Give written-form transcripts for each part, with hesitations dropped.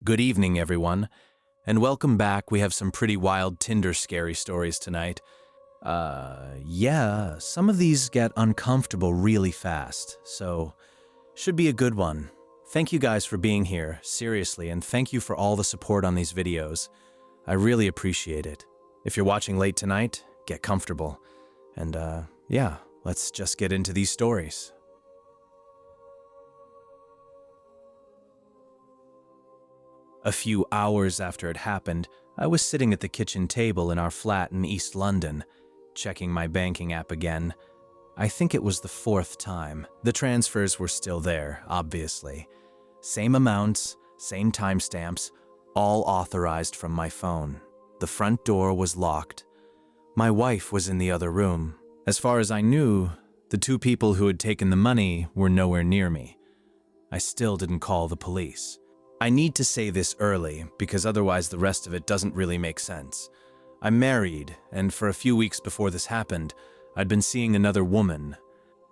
Good evening, everyone, and welcome back. We have some pretty wild Tinder scary stories tonight. Yeah, some of these get uncomfortable really fast, so should be a good one. Thank you guys for being here, seriously, and thank you for all the support on these videos. I really appreciate it. If you're watching late tonight, get comfortable. And, yeah, let's just get into these stories. A few hours after it happened, I was sitting at the kitchen table in our flat in East London, checking my banking app again. I think it was the fourth time. The transfers were still there, obviously. Same amounts, same timestamps, all authorized from my phone. The front door was locked. My wife was in the other room. As far as I knew, the two people who had taken the money were nowhere near me. I still didn't call the police. I need to say this early, because otherwise the rest of it doesn't really make sense. I'm married, and for a few weeks before this happened, I'd been seeing another woman.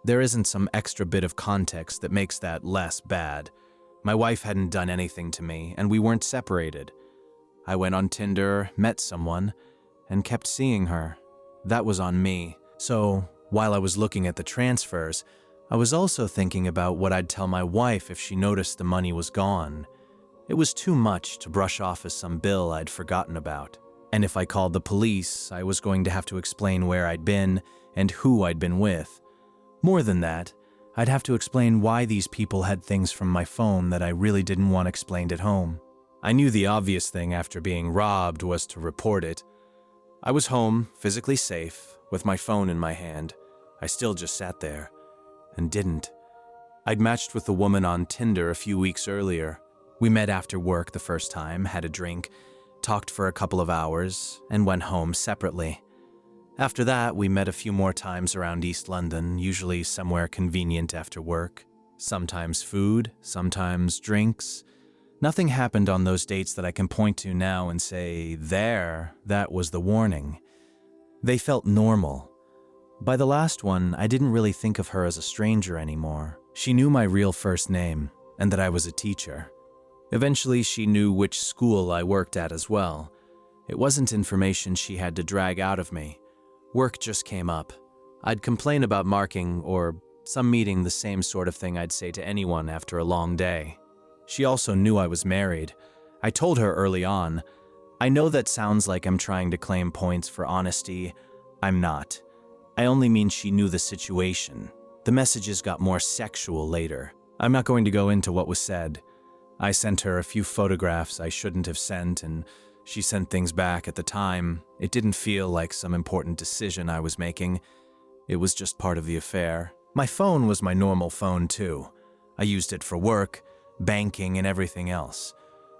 There isn't some extra bit of context that makes that less bad. My wife hadn't done anything to me, and we weren't separated. I went on Tinder, met someone, and kept seeing her. That was on me. So, while I was looking at the transfers, I was also thinking about what I'd tell my wife if she noticed the money was gone. It was too much to brush off as some bill I'd forgotten about. And if I called the police, I was going to have to explain where I'd been and who I'd been with. More than that, I'd have to explain why these people had things from my phone that I really didn't want explained at home. I knew the obvious thing after being robbed was to report it. I was home, physically safe, with my phone in my hand. I still just sat there, and didn't. I'd matched with a woman on Tinder a few weeks earlier. We met after work the first time, had a drink, talked for a couple of hours, and went home separately. After that, we met a few more times around East London, usually somewhere convenient after work. Sometimes food, sometimes drinks. Nothing happened on those dates that I can point to now and say, that was the warning. They felt normal. By the last one, I didn't really think of her as a stranger anymore. She knew my real first name, and that I was a teacher. Eventually, she knew which school I worked at as well. It wasn't information she had to drag out of me. Work just came up. I'd complain about marking or some meeting, the same sort of thing I'd say to anyone after a long day. She also knew I was married. I told her early on. I know that sounds like I'm trying to claim points for honesty. I'm not. I only mean she knew the situation. The messages got more sexual later. I'm not going to go into what was said. I sent her a few photographs I shouldn't have sent, and she sent things back at the time. It didn't feel like some important decision I was making. It was just part of the affair. My phone was my normal phone, too. I used it for work, banking, and everything else.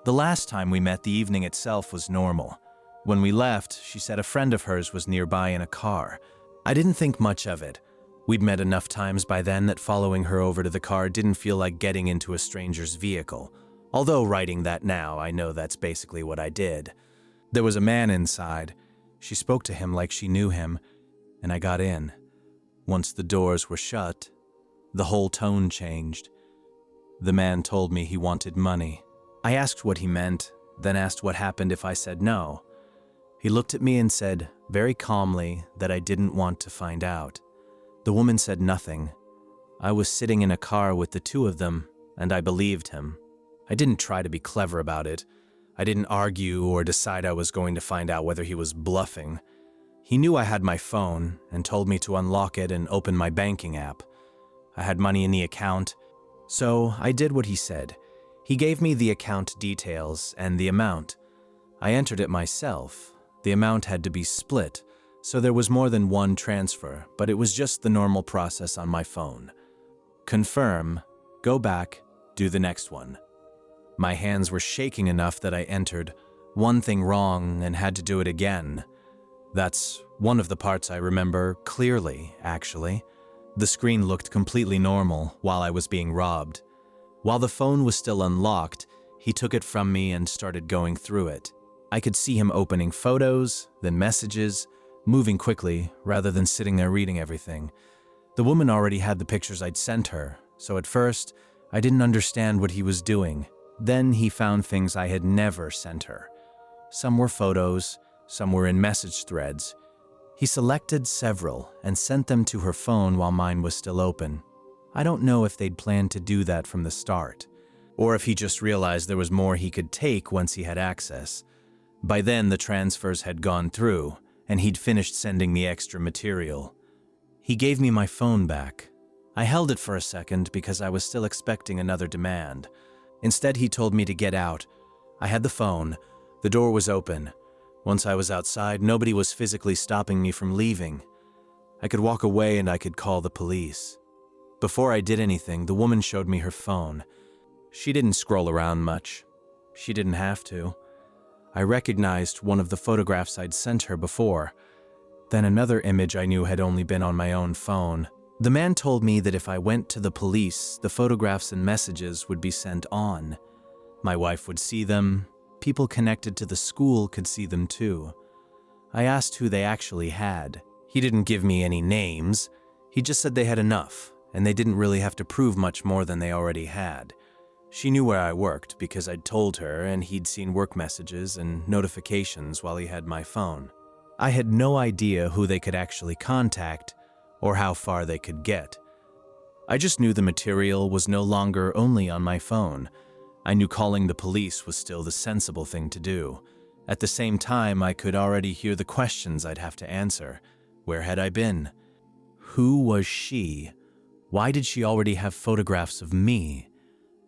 The last time we met, the evening itself was normal. When we left, she said a friend of hers was nearby in a car. I didn't think much of it. We'd met enough times by then that following her over to the car didn't feel like getting into a stranger's vehicle. Although writing that now, I know that's basically what I did. There was a man inside. She spoke to him like she knew him, and I got in. Once the doors were shut, the whole tone changed. The man told me he wanted money. I asked what he meant, then asked what happened if I said no. He looked at me and said, very calmly, that I didn't want to find out. The woman said nothing. I was sitting in a car with the two of them, and I believed him. I didn't try to be clever about it. I didn't argue or decide I was going to find out whether he was bluffing. He knew I had my phone and told me to unlock it and open my banking app. I had money in the account, so I did what he said. He gave me the account details and the amount. I entered it myself. The amount had to be split, so there was more than one transfer, but it was just the normal process on my phone. Confirm, go back, do the next one. My hands were shaking enough that I entered one thing wrong and had to do it again. That's one of the parts I remember clearly, actually. The screen looked completely normal while I was being robbed. While the phone was still unlocked, he took it from me and started going through it. I could see him opening photos, then messages, moving quickly rather than sitting there reading everything. The woman already had the pictures I'd sent her, so at first, I didn't understand what he was doing. Then he found things I had never sent her. Some were photos, some were in message threads. He selected several and sent them to her phone while mine was still open. I don't know if they'd planned to do that from the start, or if he just realized there was more he could take once he had access. By then, the transfers had gone through, and he'd finished sending the extra material. He gave me my phone back. I held it for a second because I was still expecting another demand. Instead, he told me to get out. I had the phone. The door was open. Once I was outside, nobody was physically stopping me from leaving. I could walk away and I could call the police. Before I did anything, the woman showed me her phone. She didn't scroll around much. She didn't have to. I recognized one of the photographs I'd sent her before. Then another image I knew had only been on my own phone. The man told me that if I went to the police, the photographs and messages would be sent on. My wife would see them. People connected to the school could see them too. I asked who they actually had. He didn't give me any names. He just said they had enough, and they didn't really have to prove much more than they already had. She knew where I worked because I'd told her, and he'd seen work messages and notifications while he had my phone. I had no idea who they could actually contact or how far they could get. I just knew the material was no longer only on my phone. I knew calling the police was still the sensible thing to do. At the same time, I could already hear the questions I'd have to answer. Where had I been? Who was she? Why did she already have photographs of me?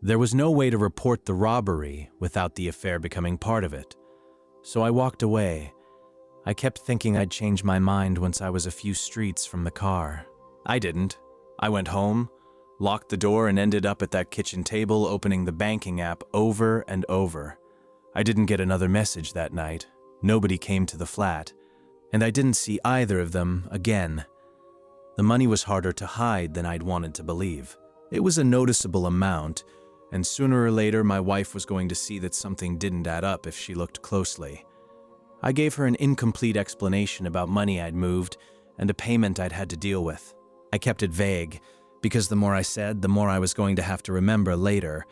There was no way to report the robbery without the affair becoming part of it. So I walked away. I kept thinking I'd change my mind once I was a few streets from the car. I didn't. I went home, locked the door, and ended up at that kitchen table opening the banking app over and over. I didn't get another message that night. Nobody came to the flat. And I didn't see either of them again. The money was harder to hide than I'd wanted to believe. It was a noticeable amount, and sooner or later my wife was going to see that something didn't add up if she looked closely. I gave her an incomplete explanation about money I'd moved and a payment I'd had to deal with. I kept it vague, because the more I said, the more I was going to have to remember later.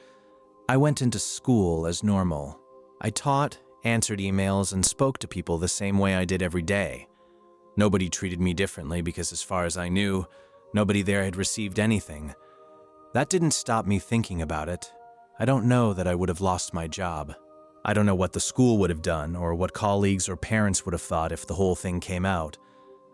I went into school as normal. I taught, answered emails, and spoke to people the same way I did every day. Nobody treated me differently because, as far as I knew, nobody there had received anything. That didn't stop me thinking about it. I don't know that I would have lost my job. I don't know what the school would have done or what colleagues or parents would have thought if the whole thing came out.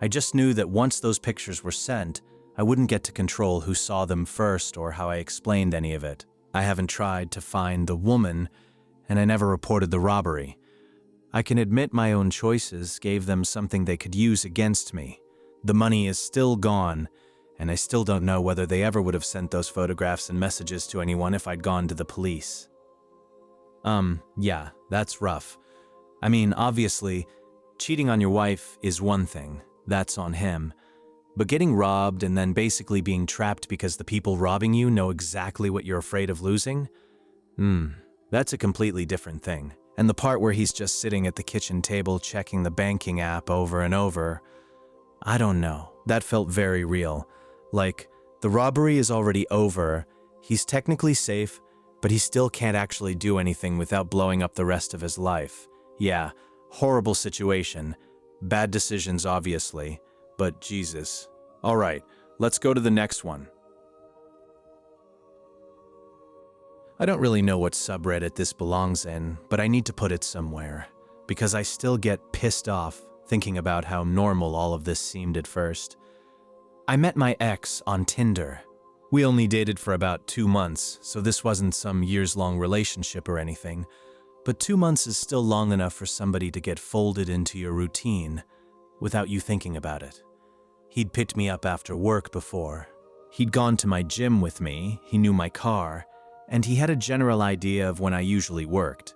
I just knew that once those pictures were sent, I wouldn't get to control who saw them first or how I explained any of it. I haven't tried to find the woman, and I never reported the robbery. I can admit my own choices gave them something they could use against me. The money is still gone, and I still don't know whether they ever would have sent those photographs and messages to anyone if I'd gone to the police. Yeah, that's rough. I mean, obviously, cheating on your wife is one thing. That's on him. But getting robbed and then basically being trapped because the people robbing you know exactly what you're afraid of losing? That's a completely different thing. And the part where he's just sitting at the kitchen table checking the banking app over and over, I don't know. That felt very real. Like, the robbery is already over, he's technically safe, but he still can't actually do anything without blowing up the rest of his life. Yeah, horrible situation. Bad decisions, obviously. But Jesus. All right, let's go to the next one. I don't really know what subreddit this belongs in, but I need to put it somewhere, because I still get pissed off thinking about how normal all of this seemed at first. I met my ex on Tinder. We only dated for about 2 months, so this wasn't some years-long relationship or anything, but 2 months is still long enough for somebody to get folded into your routine without you thinking about it. He'd picked me up after work before. He'd gone to my gym with me, he knew my car, and he had a general idea of when I usually worked.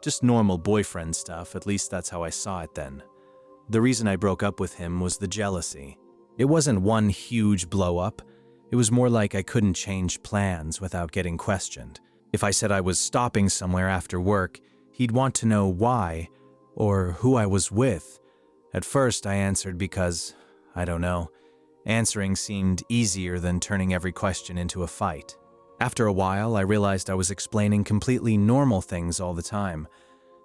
Just normal boyfriend stuff, at least that's how I saw it then. The reason I broke up with him was the jealousy. It wasn't one huge blow-up. It was more like I couldn't change plans without getting questioned. If I said I was stopping somewhere after work, he'd want to know why, or who I was with. At first, I answered because, I don't know, answering seemed easier than turning every question into a fight. After a while, I realized I was explaining completely normal things all the time,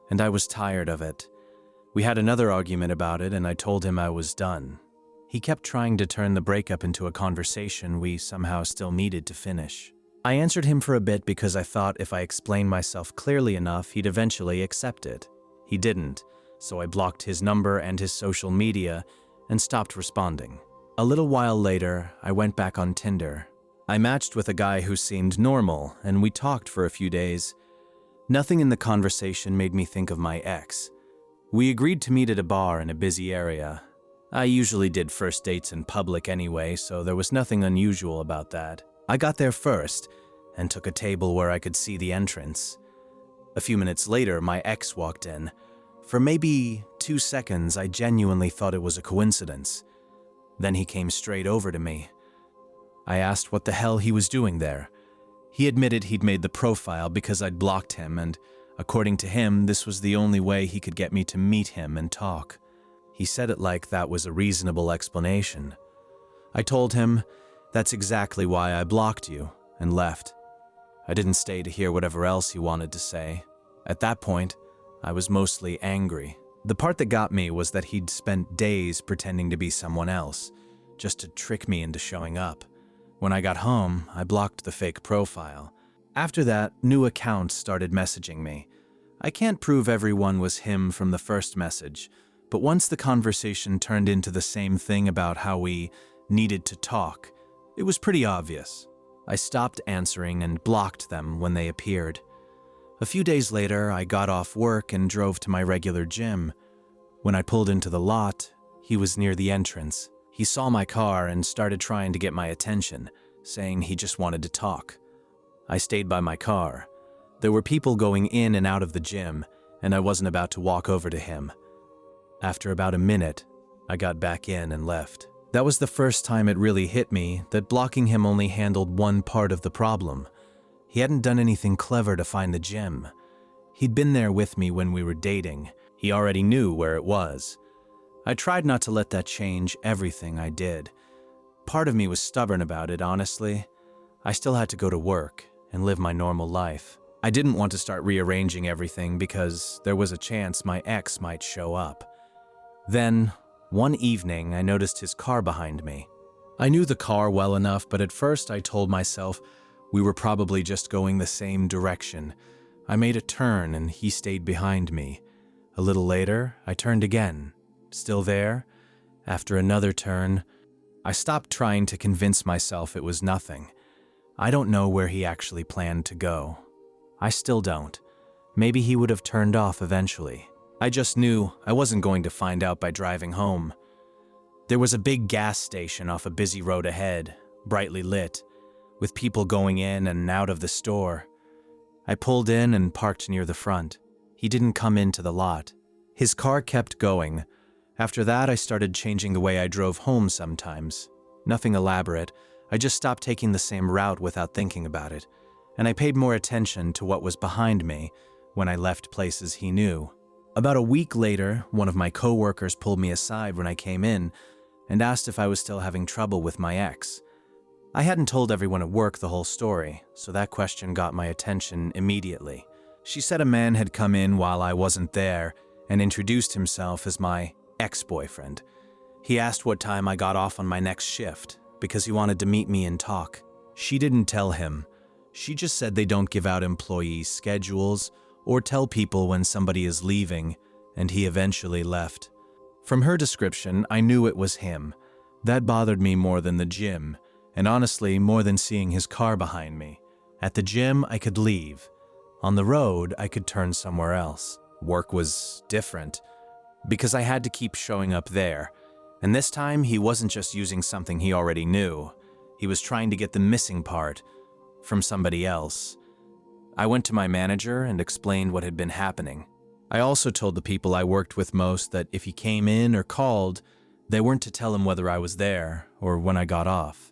and I was tired of it. We had another argument about it, and I told him I was done. He kept trying to turn the breakup into a conversation we somehow still needed to finish. I answered him for a bit because I thought if I explained myself clearly enough, he'd eventually accept it. He didn't, so I blocked his number and his social media and stopped responding. A little while later, I went back on Tinder. I matched with a guy who seemed normal, and we talked for a few days. Nothing in the conversation made me think of my ex. We agreed to meet at a bar in a busy area. I usually did first dates in public anyway, so there was nothing unusual about that. I got there first and took a table where I could see the entrance. A few minutes later, my ex walked in. For maybe 2 seconds, I genuinely thought it was a coincidence. Then he came straight over to me. I asked what the hell he was doing there. He admitted he'd made the profile because I'd blocked him, and according to him, this was the only way he could get me to meet him and talk. He said it like that was a reasonable explanation. I told him, "That's exactly why I blocked you," and left. I didn't stay to hear whatever else he wanted to say. At that point, I was mostly angry. The part that got me was that he'd spent days pretending to be someone else, just to trick me into showing up. When I got home, I blocked the fake profile. After that, new accounts started messaging me. I can't prove everyone was him from the first message, but once the conversation turned into the same thing about how we needed to talk, it was pretty obvious. I stopped answering and blocked them when they appeared. A few days later, I got off work and drove to my regular gym. When I pulled into the lot, he was near the entrance. He saw my car and started trying to get my attention, saying he just wanted to talk. I stayed by my car. There were people going in and out of the gym, and I wasn't about to walk over to him. After about a minute, I got back in and left. That was the first time it really hit me that blocking him only handled one part of the problem. He hadn't done anything clever to find the gym. He'd been there with me when we were dating. He already knew where it was. I tried not to let that change everything I did. Part of me was stubborn about it, honestly. I still had to go to work and live my normal life. I didn't want to start rearranging everything because there was a chance my ex might show up. Then, one evening, I noticed his car behind me. I knew the car well enough, but at first I told myself we were probably just going the same direction. I made a turn and he stayed behind me. A little later, I turned again. Still there? After another turn, I stopped trying to convince myself it was nothing. I don't know where he actually planned to go. I still don't. Maybe he would have turned off eventually. I just knew I wasn't going to find out by driving home. There was a big gas station off a busy road ahead, brightly lit, with people going in and out of the store. I pulled in and parked near the front. He didn't come into the lot. His car kept going. After that, I started changing the way I drove home sometimes. Nothing elaborate. I just stopped taking the same route without thinking about it, and I paid more attention to what was behind me when I left places he knew. About a week later, one of my coworkers pulled me aside when I came in and asked if I was still having trouble with my ex. I hadn't told everyone at work the whole story, so that question got my attention immediately. She said a man had come in while I wasn't there and introduced himself as my ex-boyfriend. He asked what time I got off on my next shift because he wanted to meet me and talk. She didn't tell him. She just said they don't give out employee schedules or tell people when somebody is leaving, and he eventually left. From her description, I knew it was him. That bothered me more than the gym, and honestly, more than seeing his car behind me. At the gym, I could leave. On the road, I could turn somewhere else. Work was different, because I had to keep showing up there. And this time, he wasn't just using something he already knew. He was trying to get the missing part from somebody else. I went to my manager and explained what had been happening. I also told the people I worked with most that if he came in or called, they weren't to tell him whether I was there or when I got off.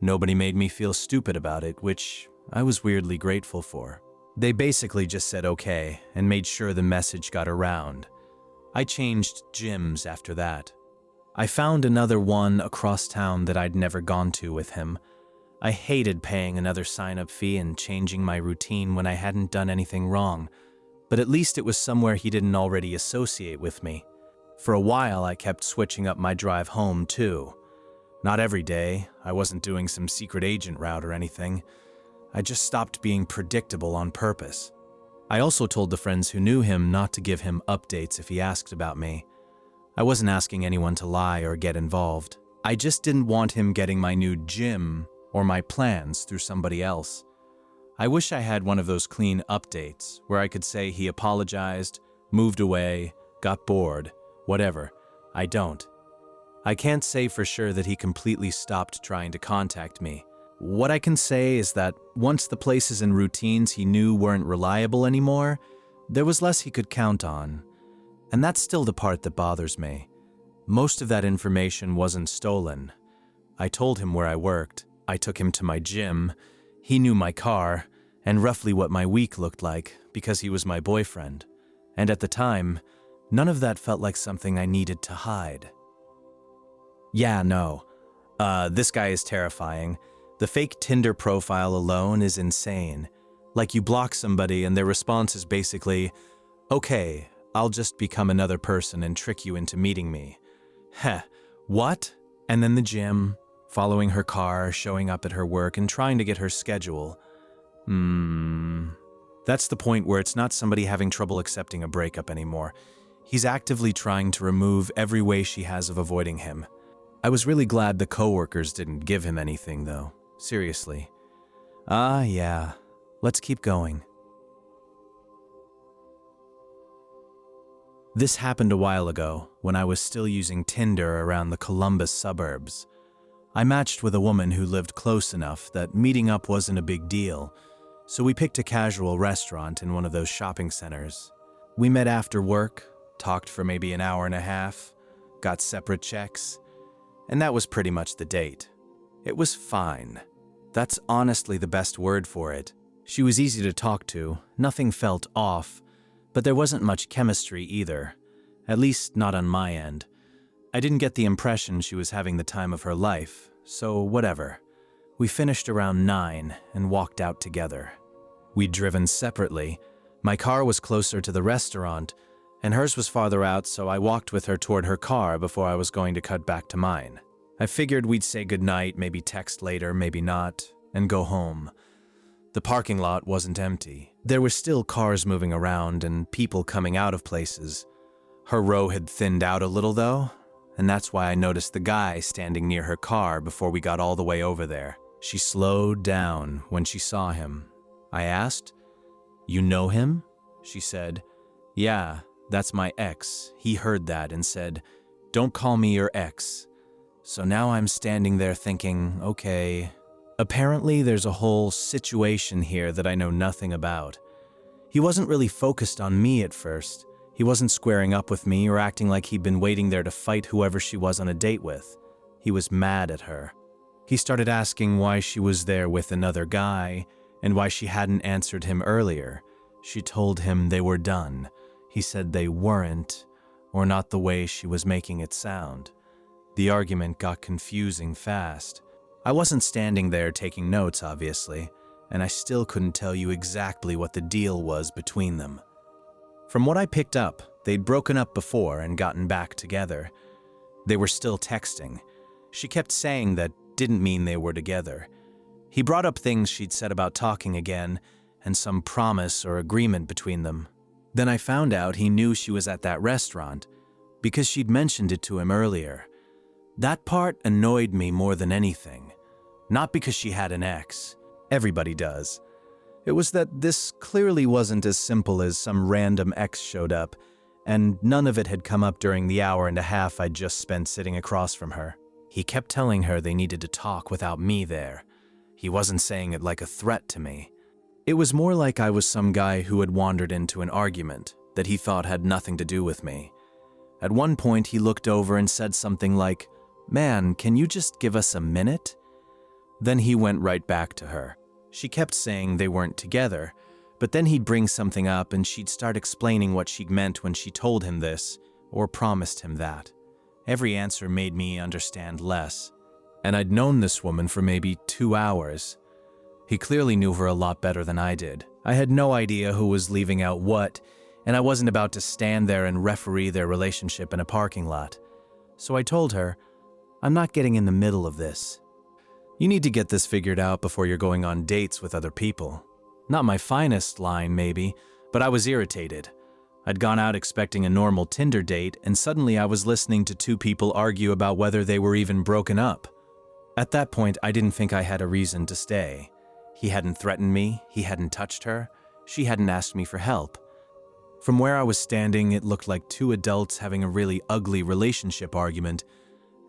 Nobody made me feel stupid about it, which I was weirdly grateful for. They basically just said okay and made sure the message got around. I changed gyms after that. I found another one across town that I'd never gone to with him. I hated paying another sign-up fee and changing my routine when I hadn't done anything wrong, but at least it was somewhere he didn't already associate with me. For a while, I kept switching up my drive home, too. Not every day. I wasn't doing some secret agent route or anything. I just stopped being predictable on purpose. I also told the friends who knew him not to give him updates if he asked about me. I wasn't asking anyone to lie or get involved. I just didn't want him getting my new gym or my plans through somebody else. I wish I had one of those clean updates where I could say he apologized, moved away, got bored, whatever. I don't. I can't say for sure that he completely stopped trying to contact me. What I can say is that once the places and routines he knew weren't reliable anymore, there was less he could count on. And that's still the part that bothers me. Most of that information wasn't stolen. I told him where I worked. I took him to my gym. He knew my car and roughly what my week looked like because he was my boyfriend. And at the time, none of that felt like something I needed to hide. Yeah, no. This guy is terrifying. The fake Tinder profile alone is insane. Like you block somebody and their response is basically, okay, I'll just become another person and trick you into meeting me. Heh, what? And then the gym, following her car, showing up at her work and trying to get her schedule. That's the point where it's not somebody having trouble accepting a breakup anymore. He's actively trying to remove every way she has of avoiding him. I was really glad the coworkers didn't give him anything, though. Seriously. Yeah. Let's keep going. This happened a while ago, when I was still using Tinder around the Columbus suburbs. I matched with a woman who lived close enough that meeting up wasn't a big deal, so we picked a casual restaurant in one of those shopping centers. We met after work, talked for maybe an hour and a half, got separate checks, and that was pretty much the date. It was fine. That's honestly the best word for it. She was easy to talk to, nothing felt off, but there wasn't much chemistry either, at least not on my end. I didn't get the impression she was having the time of her life, so whatever. We finished around 9 and walked out together. We'd driven separately. My car was closer to the restaurant, and hers was farther out, so I walked with her toward her car before I was going to cut back to mine. I figured we'd say goodnight, maybe text later, maybe not, and go home. The parking lot wasn't empty. There were still cars moving around and people coming out of places. Her row had thinned out a little, though, and that's why I noticed the guy standing near her car before we got all the way over there. She slowed down when she saw him. I asked, "You know him?" She said, "Yeah, that's my ex." He heard that and said, "Don't call me your ex." So now I'm standing there thinking, okay, apparently there's a whole situation here that I know nothing about. He wasn't really focused on me at first. He wasn't squaring up with me or acting like he'd been waiting there to fight whoever she was on a date with. He was mad at her. He started asking why she was there with another guy and why she hadn't answered him earlier. She told him they were done. He said they weren't, or not the way she was making it sound. The argument got confusing fast. I wasn't standing there taking notes, obviously, and I still couldn't tell you exactly what the deal was between them. From what I picked up, they'd broken up before and gotten back together. They were still texting. She kept saying that didn't mean they were together. He brought up things she'd said about talking again and some promise or agreement between them. Then I found out he knew she was at that restaurant because she'd mentioned it to him earlier. That part annoyed me more than anything. Not because she had an ex. Everybody does. It was that this clearly wasn't as simple as some random ex showed up, and none of it had come up during the hour and a half I'd just spent sitting across from her. He kept telling her they needed to talk without me there. He wasn't saying it like a threat to me. It was more like I was some guy who had wandered into an argument that he thought had nothing to do with me. At one point, he looked over and said something like, "Man, can you just give us a minute?" Then he went right back to her. She kept saying they weren't together, but then he'd bring something up and she'd start explaining what she'd meant when she told him this, or promised him that. Every answer made me understand less. and I'd known this woman for maybe 2 hours. He clearly knew her a lot better than I did. I had no idea who was leaving out what, and I wasn't about to stand there and referee their relationship in a parking lot. So I told her, "I'm not getting in the middle of this. You need to get this figured out before you're going on dates with other people." Not my finest line, maybe, but I was irritated. I'd gone out expecting a normal Tinder date, and suddenly I was listening to two people argue about whether they were even broken up. At that point, I didn't think I had a reason to stay. He hadn't threatened me, he hadn't touched her, she hadn't asked me for help. From where I was standing, it looked like two adults having a really ugly relationship argument,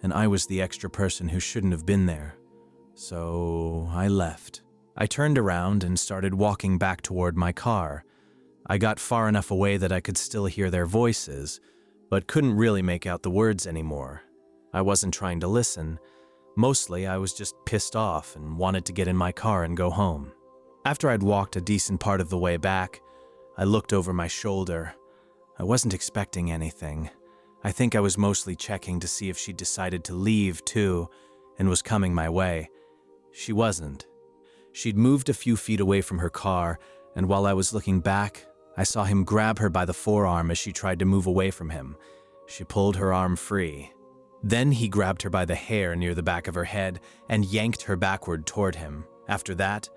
and I was the extra person who shouldn't have been there. So I left. I turned around and started walking back toward my car. I got far enough away that I could still hear their voices, but couldn't really make out the words anymore. I wasn't trying to listen. Mostly, I was just pissed off and wanted to get in my car and go home. After I'd walked a decent part of the way back, I looked over my shoulder. I wasn't expecting anything. I think I was mostly checking to see if she'd decided to leave, too, and was coming my way. She wasn't. She'd moved a few feet away from her car, and while I was looking back, I saw him grab her by the forearm as she tried to move away from him. She pulled her arm free. Then he grabbed her by the hair near the back of her head and yanked her backward toward him. After that,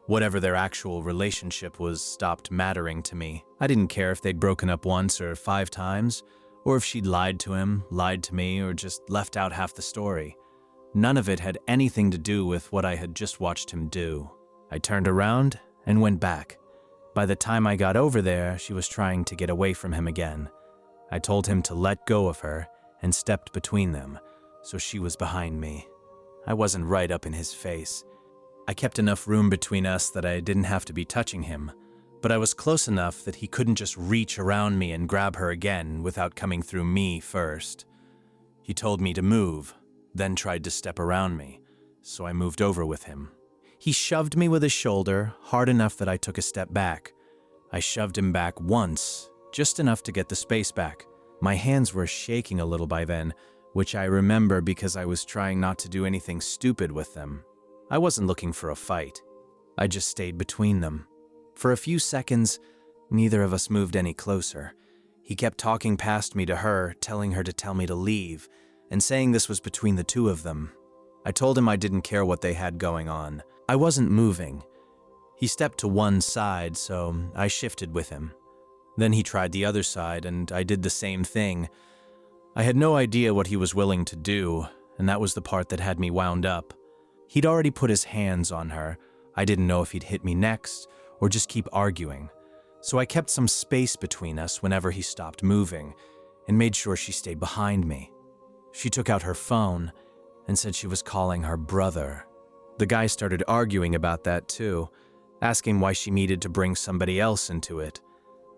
whatever their actual relationship was stopped mattering to me. I didn't care if they'd broken up once or 5 times, or if she'd lied to him, lied to me, or just left out half the story. None of it had anything to do with what I had just watched him do. I turned around and went back. By the time I got over there, she was trying to get away from him again. I told him to let go of her and stepped between them, so she was behind me. I wasn't right up in his face. I kept enough room between us that I didn't have to be touching him, but I was close enough that he couldn't just reach around me and grab her again without coming through me first. He told me to move, then tried to step around me, so I moved over with him. He shoved me with his shoulder, hard enough that I took a step back. I shoved him back once, just enough to get the space back. My hands were shaking a little by then, which I remember because I was trying not to do anything stupid with them. I wasn't looking for a fight. I just stayed between them. For a few seconds, neither of us moved any closer. He kept talking past me to her, telling her to tell me to leave, and saying this was between the two of them. I told him I didn't care what they had going on. I wasn't moving. He stepped to one side, so I shifted with him. Then he tried the other side, and I did the same thing. I had no idea what he was willing to do, and that was the part that had me wound up. He'd already put his hands on her. I didn't know if he'd hit me next, or just keep arguing. So I kept some space between us whenever he stopped moving, and made sure she stayed behind me. She took out her phone and said she was calling her brother. The guy started arguing about that too, asking why she needed to bring somebody else into it.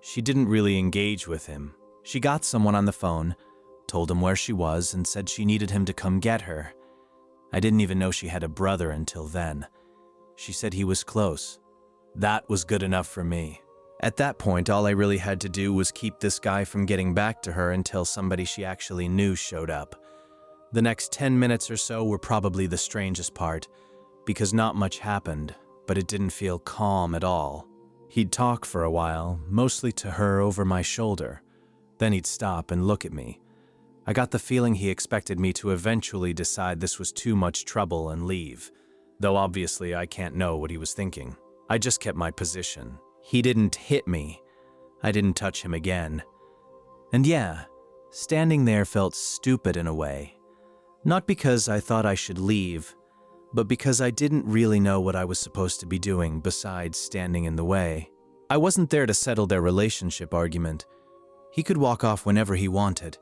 She didn't really engage with him. She got someone on the phone, told him where she was, and said she needed him to come get her. I didn't even know she had a brother until then. She said he was close. That was good enough for me. At that point, all I really had to do was keep this guy from getting back to her until somebody she actually knew showed up. The next 10 minutes or so were probably the strangest part, because not much happened, but it didn't feel calm at all. He'd talk for a while, mostly to her over my shoulder. Then he'd stop and look at me. I got the feeling he expected me to eventually decide this was too much trouble and leave, though obviously I can't know what he was thinking. I just kept my position. He didn't hit me. I didn't touch him again. And yeah, standing there felt stupid in a way. Not because I thought I should leave, but because I didn't really know what I was supposed to be doing besides standing in the way. I wasn't there to settle their relationship argument. He could walk off whenever he wanted.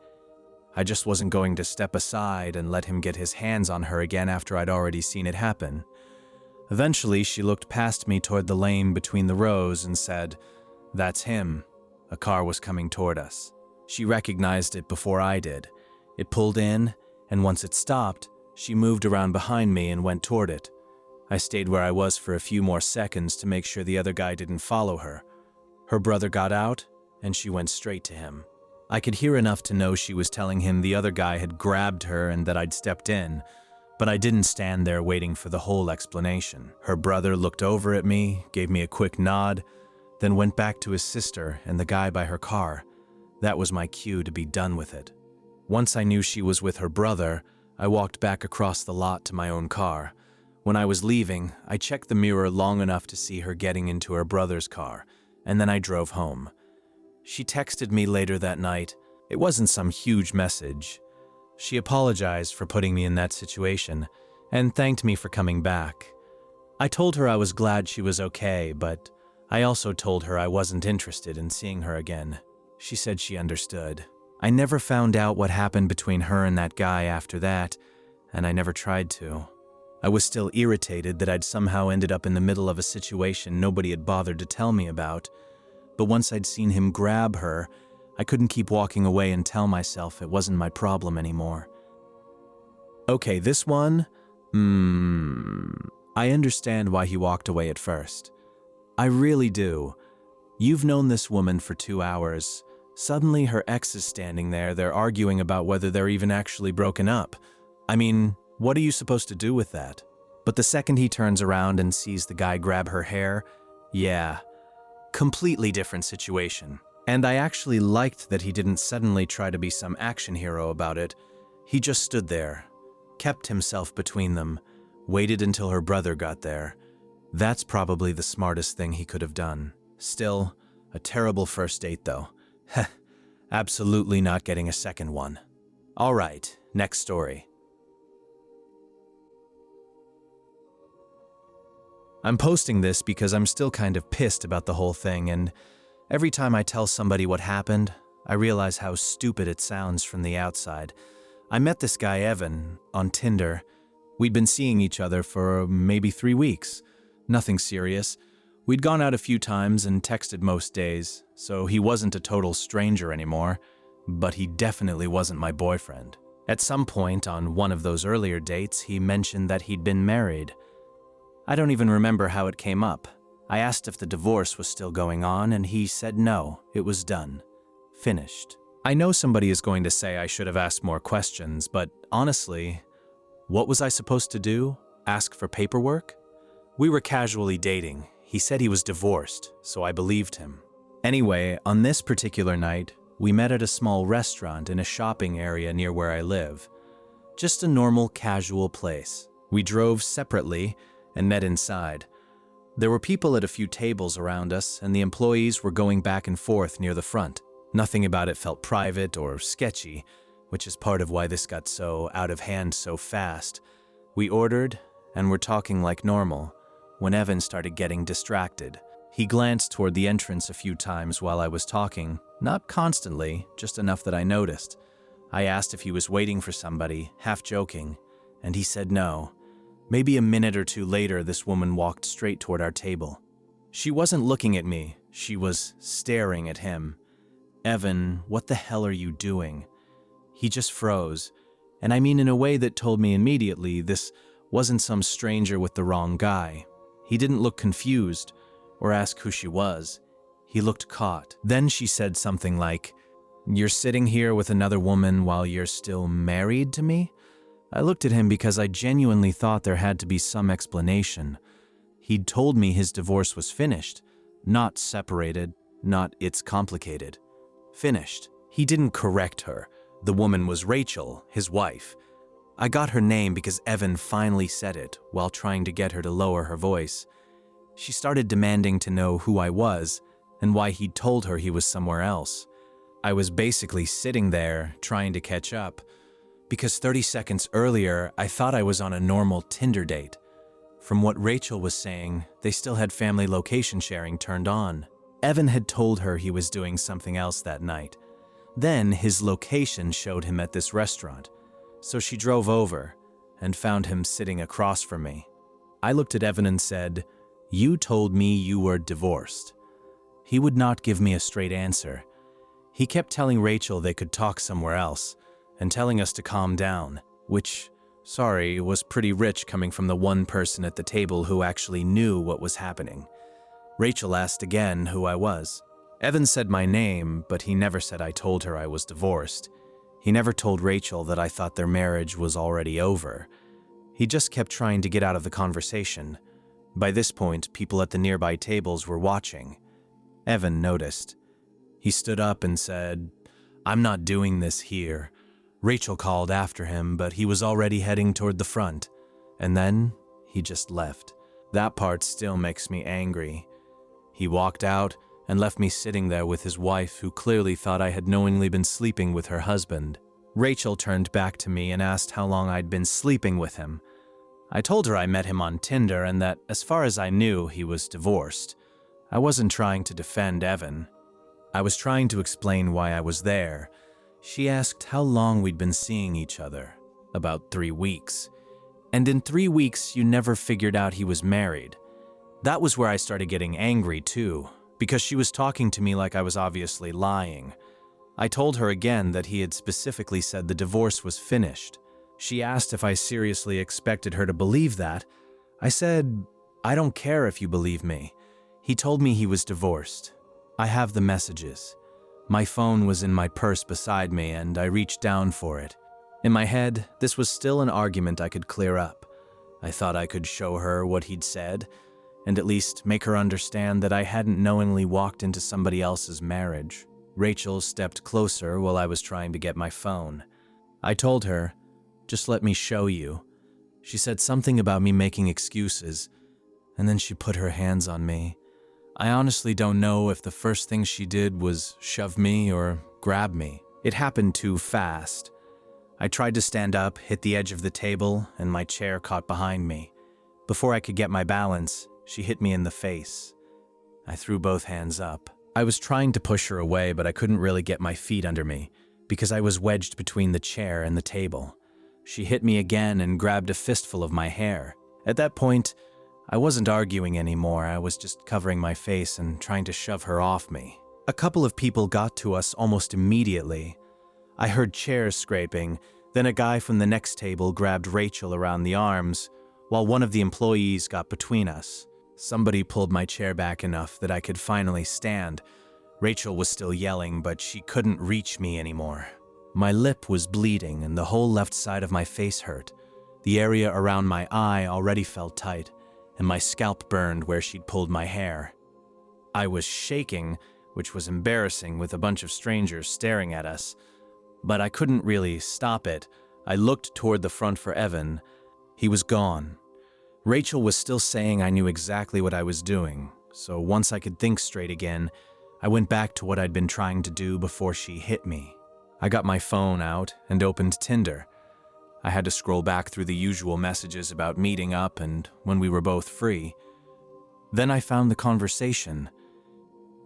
I just wasn't going to step aside and let him get his hands on her again after I'd already seen it happen. Eventually, she looked past me toward the lane between the rows and said, "That's him." A car was coming toward us. She recognized it before I did. It pulled in, and once it stopped, she moved around behind me and went toward it. I stayed where I was for a few more seconds to make sure the other guy didn't follow her. Her brother got out, and she went straight to him. I could hear enough to know she was telling him the other guy had grabbed her and that I'd stepped in, But I didn't stand there waiting for the whole explanation. Her brother looked over at me, gave me a quick nod, then went back to his sister and the guy by her car. That was my cue to be done with it. Once I knew she was with her brother, I walked back across the lot to my own car. When I was leaving, I checked the mirror long enough to see her getting into her brother's car, and then I drove home. She texted me later that night. It wasn't some huge message. She apologized for putting me in that situation and thanked me for coming back. I told her I was glad she was okay, but I also told her I wasn't interested in seeing her again. She said she understood. I never found out what happened between her and that guy after that, and I never tried to. I was still irritated that I'd somehow ended up in the middle of a situation nobody had bothered to tell me about, but once I'd seen him grab her, I couldn't keep walking away and tell myself it wasn't my problem anymore. Okay, this one, I understand why he walked away at first. I really do. You've known this woman for 2 hours. Suddenly her ex is standing there, they're arguing about whether they're even actually broken up. I mean, what are you supposed to do with that? But the second he turns around and sees the guy grab her hair, yeah, completely different situation. And I actually liked that he didn't suddenly try to be some action hero about it. He just stood there, kept himself between them, waited until her brother got there. That's probably the smartest thing he could have done. Still, a terrible first date though. Heh, absolutely not getting a second one. All right, next story. I'm posting this because I'm still kind of pissed about the whole thing, and every time I tell somebody what happened, I realize how stupid it sounds from the outside. I met this guy, Evan, on Tinder. We'd been seeing each other for maybe 3 weeks. Nothing serious. We'd gone out a few times and texted most days, so he wasn't a total stranger anymore, but he definitely wasn't my boyfriend. At some point on one of those earlier dates, he mentioned that he'd been married. I don't even remember how it came up. I asked if the divorce was still going on, and he said no, it was done. Finished. I know somebody is going to say I should have asked more questions, but honestly, what was I supposed to do? Ask for paperwork? We were casually dating. He said he was divorced, so I believed him. Anyway, on this particular night, we met at a small restaurant in a shopping area near where I live. Just a normal, casual place. We drove separately and met inside. There were people at a few tables around us, and the employees were going back and forth near the front. Nothing about it felt private or sketchy, which is part of why this got so out of hand so fast. We ordered, and were talking like normal, when Evan started getting distracted. He glanced toward the entrance a few times while I was talking, not constantly, just enough that I noticed. I asked if he was waiting for somebody, half joking, and he said no. Maybe a minute or two later, this woman walked straight toward our table. She wasn't looking at me, she was staring at him. Evan, what the hell are you doing? He just froze, and I mean in a way that told me immediately this wasn't some stranger with the wrong guy. He didn't look confused or ask who she was. He looked caught. Then she said something like, "You're sitting here with another woman while you're still married to me?" I looked at him because I genuinely thought there had to be some explanation. He'd told me his divorce was finished, not separated, not it's complicated. Finished. He didn't correct her. The woman was Rachel, his wife. I got her name because Evan finally said it while trying to get her to lower her voice. She started demanding to know who I was and why he'd told her he was somewhere else. I was basically sitting there trying to catch up because 30 seconds earlier I thought I was on a normal Tinder date. From what Rachel was saying, they still had family location sharing turned on. Evan had told her he was doing something else that night. Then his location showed him at this restaurant. So she drove over and found him sitting across from me. I looked at Evan and said, "You told me you were divorced." He would not give me a straight answer. He kept telling Rachel they could talk somewhere else and telling us to calm down, which, sorry, was pretty rich coming from the one person at the table who actually knew what was happening. Rachel asked again who I was. Evan said my name, but he never said I told her I was divorced. He never told Rachel that I thought their marriage was already over. He just kept trying to get out of the conversation. By this point, people at the nearby tables were watching. Evan noticed. He stood up and said, "I'm not doing this here." Rachel called after him, but he was already heading toward the front. And then he just left. That part still makes me angry. He walked out and left me sitting there with his wife, who clearly thought I had knowingly been sleeping with her husband. Rachel turned back to me and asked how long I'd been sleeping with him. I told her I met him on Tinder and that, as far as I knew, he was divorced. I wasn't trying to defend Evan. I was trying to explain why I was there. She asked how long we'd been seeing each other. About 3 weeks. And in 3 weeks, you never figured out he was married. That was where I started getting angry, too, because she was talking to me like I was obviously lying. I told her again that he had specifically said the divorce was finished. She asked if I seriously expected her to believe that. I said, "I don't care if you believe me. He told me he was divorced. I have the messages." My phone was in my purse beside me, and I reached down for it. In my head, this was still an argument I could clear up. I thought I could show her what he'd said, and at least make her understand that I hadn't knowingly walked into somebody else's marriage. Rachel stepped closer while I was trying to get my phone. I told her, "Just let me show you." She said something about me making excuses, and then she put her hands on me. I honestly don't know if the first thing she did was shove me or grab me. It happened too fast. I tried to stand up, hit the edge of the table, and my chair caught behind me. Before I could get my balance, she hit me in the face. I threw both hands up. I was trying to push her away, but I couldn't really get my feet under me because I was wedged between the chair and the table. She hit me again and grabbed a fistful of my hair. At that point, I wasn't arguing anymore. I was just covering my face and trying to shove her off me. A couple of people got to us almost immediately. I heard chairs scraping, then a guy from the next table grabbed Rachel around the arms, while one of the employees got between us. Somebody pulled my chair back enough that I could finally stand. Rachel was still yelling, but she couldn't reach me anymore. My lip was bleeding and the whole left side of my face hurt. The area around my eye already felt tight, and my scalp burned where she'd pulled my hair. I was shaking, which was embarrassing with a bunch of strangers staring at us, but I couldn't really stop it. I looked toward the front for Evan. He was gone. Rachel was still saying I knew exactly what I was doing, so once I could think straight again, I went back to what I'd been trying to do before she hit me. I got my phone out and opened Tinder. I had to scroll back through the usual messages about meeting up and when we were both free. Then I found the conversation.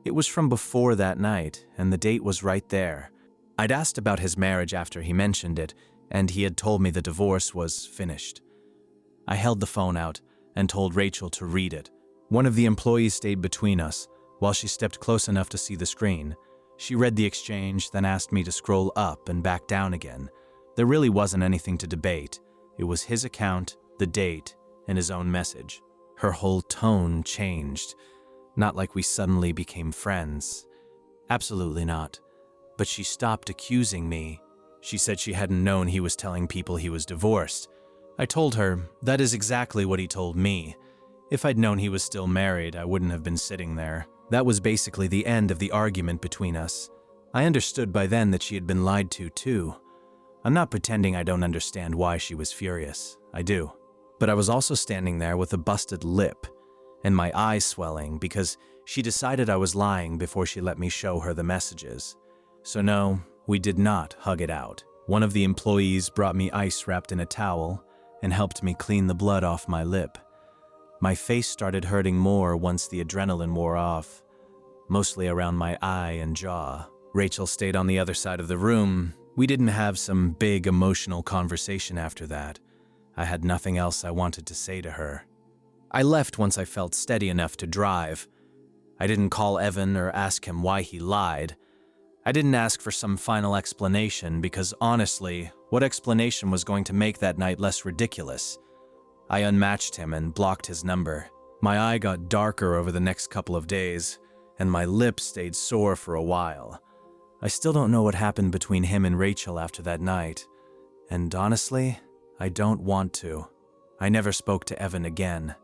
It was from before that night, and the date was right there. I'd asked about his marriage after he mentioned it, and he had told me the divorce was finished. I held the phone out and told Rachel to read it. One of the employees stayed between us while she stepped close enough to see the screen. She read the exchange, then asked me to scroll up and back down again. There really wasn't anything to debate. It was his account, the date, and his own message. Her whole tone changed. Not like we suddenly became friends. Absolutely not. But she stopped accusing me. She said she hadn't known he was telling people he was divorced. I told her that is exactly what he told me. If I'd known he was still married, I wouldn't have been sitting there. That was basically the end of the argument between us. I understood by then that she had been lied to, too. I'm not pretending I don't understand why she was furious. I do. But I was also standing there with a busted lip and my eyes swelling because she decided I was lying before she let me show her the messages. So no, we did not hug it out. One of the employees brought me ice wrapped in a towel and helped me clean the blood off my lip. My face started hurting more once the adrenaline wore off, mostly around my eye and jaw. Rachel stayed on the other side of the room. We didn't have some big emotional conversation after that. I had nothing else I wanted to say to her. I left once I felt steady enough to drive. I didn't call Evan or ask him why he lied. I didn't ask for some final explanation because honestly, what explanation was going to make that night less ridiculous? I unmatched him and blocked his number. My eye got darker over the next couple of days, and my lips stayed sore for a while. I still don't know what happened between him and Rachel after that night, and honestly, I don't want to. I never spoke to Evan again.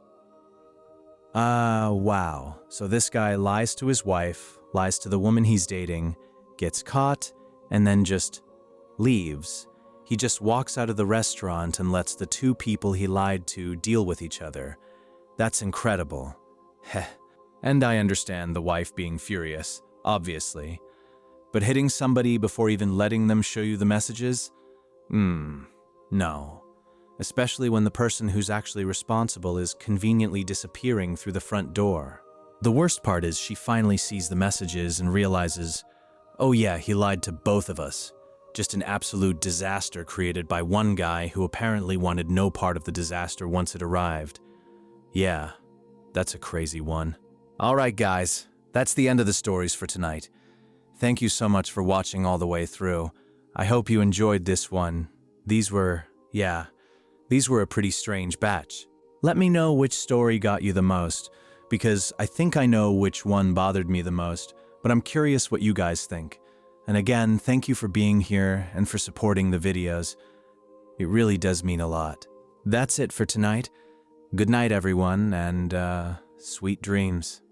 Wow. So this guy lies to his wife, lies to the woman he's dating, gets caught, and then just leaves. He just walks out of the restaurant and lets the two people he lied to deal with each other. That's incredible. Heh. And I understand the wife being furious, obviously. But hitting somebody before even letting them show you the messages? No. Especially when the person who's actually responsible is conveniently disappearing through the front door. The worst part is she finally sees the messages and realizes, oh yeah, he lied to both of us. Just an absolute disaster created by one guy who apparently wanted no part of the disaster once it arrived. Yeah, that's a crazy one. Alright guys, that's the end of the stories for tonight. Thank you so much for watching all the way through. I hope you enjoyed this one. These were a pretty strange batch. Let me know which story got you the most, because I think I know which one bothered me the most, but I'm curious what you guys think. And again, thank you for being here and for supporting the videos. It really does mean a lot. That's it for tonight. Good night, everyone, and sweet dreams.